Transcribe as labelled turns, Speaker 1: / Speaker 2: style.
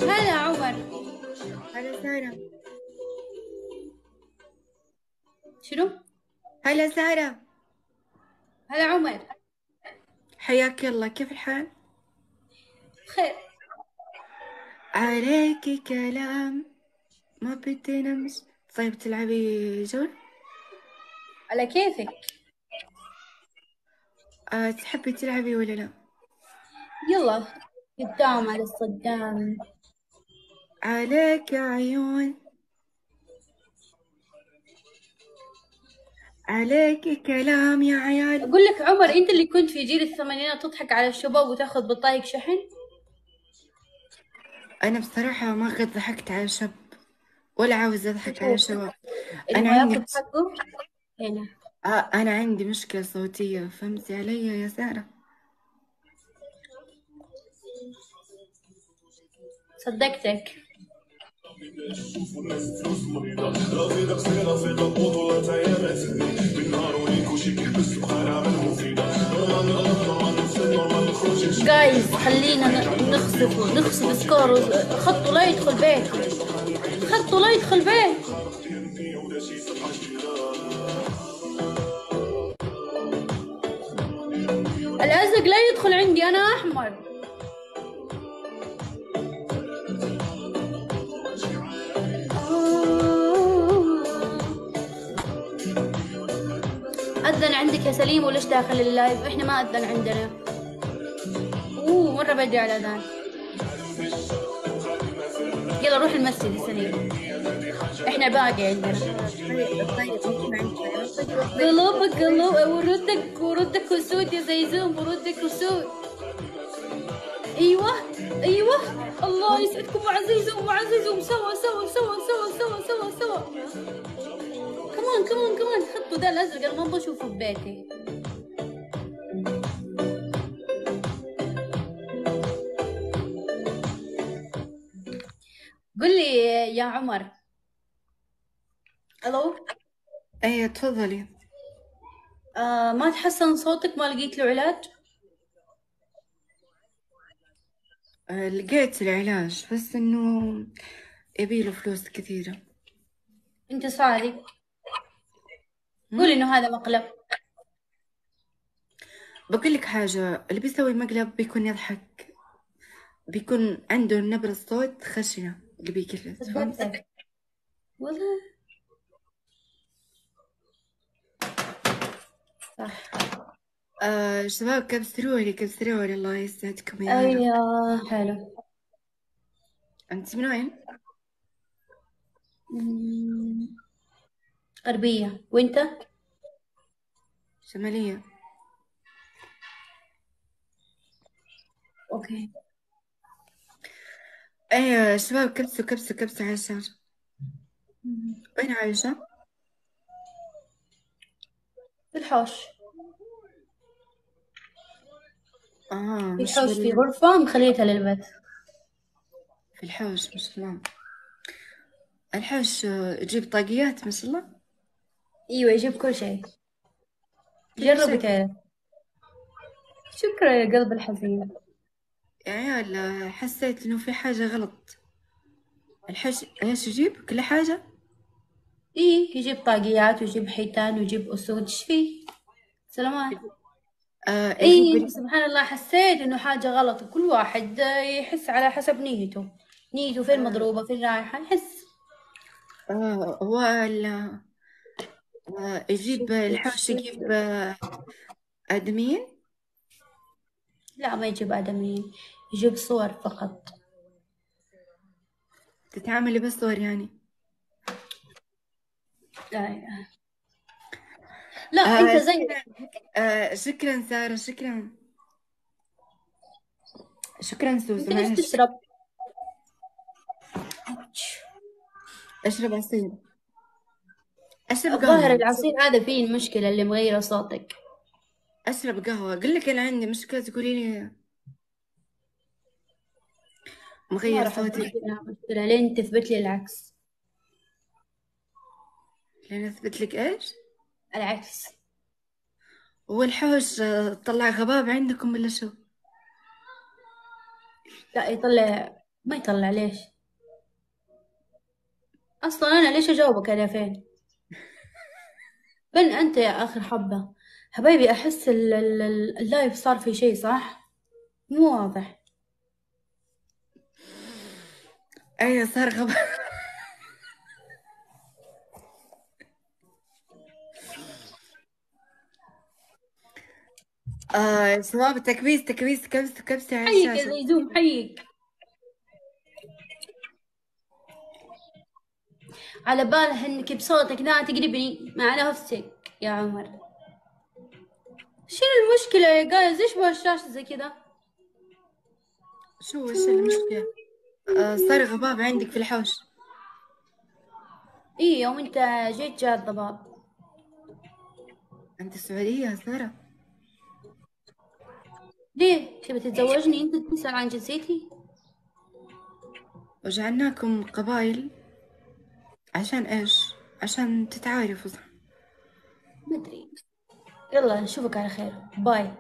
Speaker 1: هلا عمر.
Speaker 2: هلا سارة.
Speaker 1: شنو؟
Speaker 2: هلا سارة.
Speaker 1: هلا عمر.
Speaker 2: حياك الله، كيف الحال؟
Speaker 1: خير.
Speaker 2: عليكي كلام ما بدي نمس. طيب تلعبي جول؟
Speaker 1: على كيفك.
Speaker 2: تحبي تلعبي ولا لا؟
Speaker 1: يلا. قدام على الصدام.
Speaker 2: عليك عيون، عليكي كلام يا عيال.
Speaker 1: أقول لك عمر، أنت اللي كنت في جيل الثمانينات تضحك على الشباب وتاخذ بطايق شحن.
Speaker 2: أنا بصراحة ما قد ضحكت على شاب ولا عاوز أضحك على
Speaker 1: نشوف
Speaker 2: شباب.
Speaker 1: اللي
Speaker 2: أنا
Speaker 1: ما
Speaker 2: عندي
Speaker 1: ياخذ حقه هنا.
Speaker 2: أنا عندي مشكلة صوتية، فهمتي علي يا سارة؟
Speaker 1: صدقتك. جايز خلينا نخسف سكور. خطه لا يدخل بيت. خطه لا يدخل بيت. الأزرق لا يدخل عندي، أنا أحمر. أذن عندك يا سليم وليش داخل اللايف؟ إحنا ما أذن عندنا. مرة بدري على الأذان. يلا روح المسجد يا سليم. إحنا باقي عندنا.
Speaker 2: طيب ممكن عندي طيب.
Speaker 1: قلوبك قلوب، وردك وسود يا زيزون، وردك وسود. أيوة. أيوة. الله يسعدكم مع زيزون، مع زيزون، سوا سوا سوا سوا سوا سوا سوا. كمان كمان كمان، حطوا ذا الأزرق، أنا ما أبغى أشوفه ببيتي. قل لي يا عمر. ألو.
Speaker 2: أي تفضلي.
Speaker 1: ما تحسن صوتك؟ ما لقيت له علاج؟
Speaker 2: لقيت العلاج بس إنه يبيله فلوس كثيرة.
Speaker 1: انت صادق. قول
Speaker 2: هم؟
Speaker 1: انه هذا مقلب.
Speaker 2: بقول لك حاجة، اللي بيسوي مقلب بيكون يضحك، بيكون عنده نبرة صوت خشنة اللي بيقلد، فهمت؟
Speaker 1: صدقتك والله. صح.
Speaker 2: شباب كبسرولي كبسرولي، الله يسعدكم يا رب.
Speaker 1: ايوه حلو.
Speaker 2: أنت من وين؟
Speaker 1: مم، غربية، وانت؟
Speaker 2: شمالية.
Speaker 1: اوكي.
Speaker 2: أي شباب كبسوا كبسوا كبسوا على الشاشة. وين عايشة؟
Speaker 1: في الحوش. في
Speaker 2: مش
Speaker 1: الحوش في غرفة مخليتها للبث.
Speaker 2: في الحوش، ما شاء الله. الحوش تجيب طاقيات ما شاء الله.
Speaker 1: ايوه يجيب كل شيء.
Speaker 2: كل
Speaker 1: جربي
Speaker 2: شيء.
Speaker 1: تعرف. شكرا يا قلب الحزين.
Speaker 2: يا عيال، حسيت إنه في حاجة غلط. الحوش إيش يجيب كل حاجة؟
Speaker 1: ايه يجيب طاقيات ويجيب حيتان ويجيب اسود، ايش فيه؟ سلامات.
Speaker 2: يجيب.
Speaker 1: ايه سبحان الله، حسيت انه حاجة غلط. كل واحد يحس على حسب نيته. نيته فين
Speaker 2: آه
Speaker 1: مضروبة، فين رايحة، يحس.
Speaker 2: هو يجيب
Speaker 1: شوف شوف
Speaker 2: الحوش،
Speaker 1: شوف
Speaker 2: يجيب
Speaker 1: شوف.
Speaker 2: آدميين.
Speaker 1: لا ما يجيب آدميين. يجيب صور فقط.
Speaker 2: تتعاملي بالصور يعني.
Speaker 1: لا إله. لا انت زي.
Speaker 2: شكرا. شكرا سارة، شكرا. شكرا
Speaker 1: انت
Speaker 2: سوسو،
Speaker 1: ايش
Speaker 2: معلش.
Speaker 1: تشرب؟
Speaker 2: أشرب عصير. أشرب
Speaker 1: الظاهر
Speaker 2: قهوة.
Speaker 1: العصير هذا فيه المشكلة اللي مغيرة صوتك.
Speaker 2: أشرب قهوة، أقول لك أنا عندي مشكلة تقولي لي
Speaker 1: ما
Speaker 2: مغير
Speaker 1: راح اثبت
Speaker 2: صوتي.
Speaker 1: لها مشكلة لين تثبت لي العكس.
Speaker 2: لين أثبت لك إيش؟
Speaker 1: العكس.
Speaker 2: هو الحوش طلع غباب عندكم ولا شو؟
Speaker 1: لا يطلع. ما يطلع ليش؟ أصلا أنا ليش أجاوبك على فين؟ بل أنت يا آخر حبة. حبايبي أحس اللايف صار في شي صح؟ مو واضح.
Speaker 2: ايه صار غبا. شباب، تكبيس تكبيس، كبسة على
Speaker 1: حيك يا
Speaker 2: الشاشة.
Speaker 1: زيزوم حيك. على باله إنك بصوتك ناعي تقربني مع نفسك يا عمر. شنو المشكلة يا جايز؟ إيش بهالشاشة زي كذا؟
Speaker 2: شو وش المشكلة؟ صار غباب عندك في الحوش.
Speaker 1: إيه يوم أنت جيت جاء الضباب.
Speaker 2: انت السعودية يا سارة؟
Speaker 1: ليه؟ تبي تتزوجني؟ أنت تسأل عن جنسيتي؟
Speaker 2: وجعلناكم قبائل عشان ايش؟ عشان تتعارفوا صح؟
Speaker 1: مدري. يلا نشوفك على خير، باي.